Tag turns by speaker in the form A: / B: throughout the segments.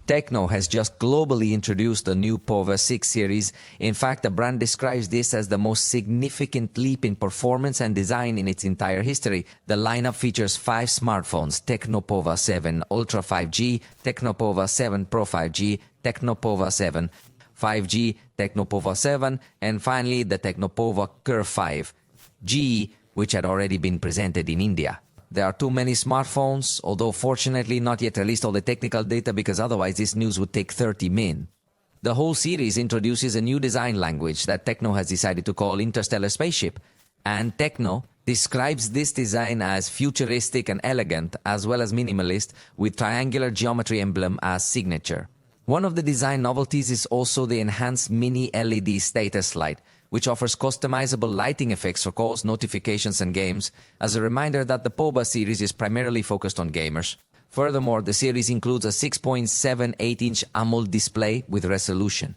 A: Tecno has just globally introduced the new Pova 6 series. In fact, the brand describes this as the most significant leap in performance and design in its entire history. The lineup features 5 smartphones: Tecno Pova 7 Ultra 5G, Tecno Pova 7 Pro 5G, Tecno Pova 7 5G, Tecno Pova 7, and finally the Tecno Pova Curve 5G, which had already been presented in India. There are too many smartphones, although fortunately not yet released all the technical data because otherwise this news would take 30 min. The whole series introduces a new design language that Tecno has decided to call Interstellar Spaceship, and Tecno describes this design as futuristic and elegant as well as minimalist, with triangular geometry emblem as signature. One of the design novelties is also the enhanced mini LED status light, which offers customizable lighting effects for calls, notifications, and games, as a reminder that the Pova series is primarily focused on gamers. Furthermore, the series includes a 6.78-inch AMOLED display with resolution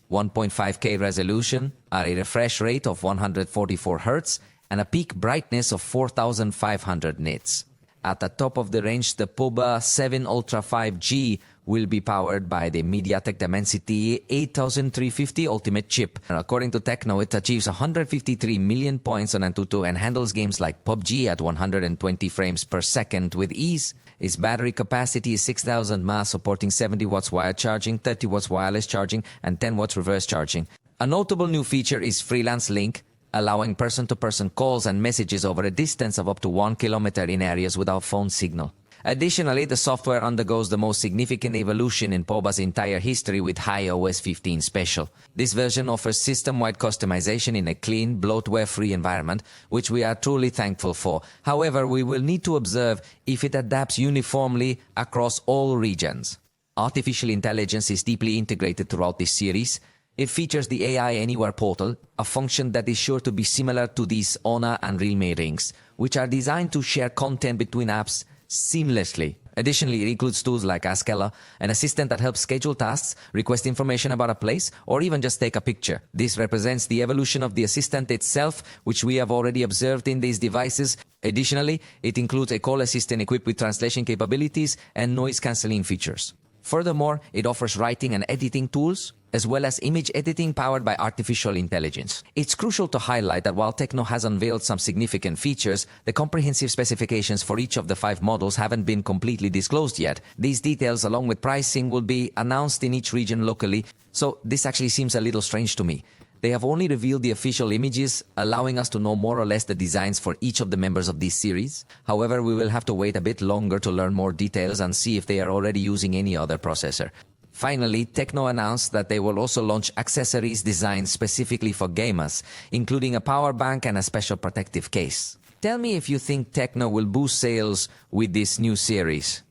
A: 1.5K resolution, a refresh rate of 144 Hz, and a peak brightness of 4500 nits. At the top of the range, the Pova 7 Ultra 5G will be powered by the MediaTek Dimensity 8350 Ultimate chip. According to Tecno, it achieves 153 million points on Antutu and handles games like PUBG at 120 frames per second with ease. Its battery capacity is 6000 mAh, supporting 70 watts wired charging, 30 watts wireless charging, and 10 watts reverse charging. A notable new feature is Freelance Link, allowing person-to-person calls and messages over a distance of up to 1 kilometer in areas without phone signal. Additionally, the software undergoes the most significant evolution in Pova's entire history with iOS 15 Special. This version offers system-wide customization in a clean, bloatware-free environment, which we are truly thankful for. However, we will need to observe if it adapts uniformly across all regions. Artificial intelligence is deeply integrated throughout this series. It features the AI Anywhere portal, a function that is sure to be similar to these Honor and Realme rings, which are designed to share content between apps seamlessly. Additionally, it includes tools like Askella, an assistant that helps schedule tasks, request information about a place, or even just take a picture. This represents the evolution of the assistant itself, which we have already observed in these devices. Additionally, it includes a call assistant equipped with translation capabilities and noise-canceling features. Furthermore, it offers writing and editing tools, as well as image editing powered by artificial intelligence. It's crucial to highlight that while Tecno has unveiled some significant features, the comprehensive specifications for each of the 5 models haven't been completely disclosed yet. These details, along with pricing, will be announced in each region locally, so this actually seems a little strange to me. They have only revealed the official images, allowing us to know more or less the designs for each of the members of this series. However, we will have to wait a bit longer to learn more details and see if they are already using any other processor. Finally, Tecno announced that they will also launch accessories designed specifically for gamers, including a power bank and a special protective case. Tell me if you think Tecno will boost sales with this new series.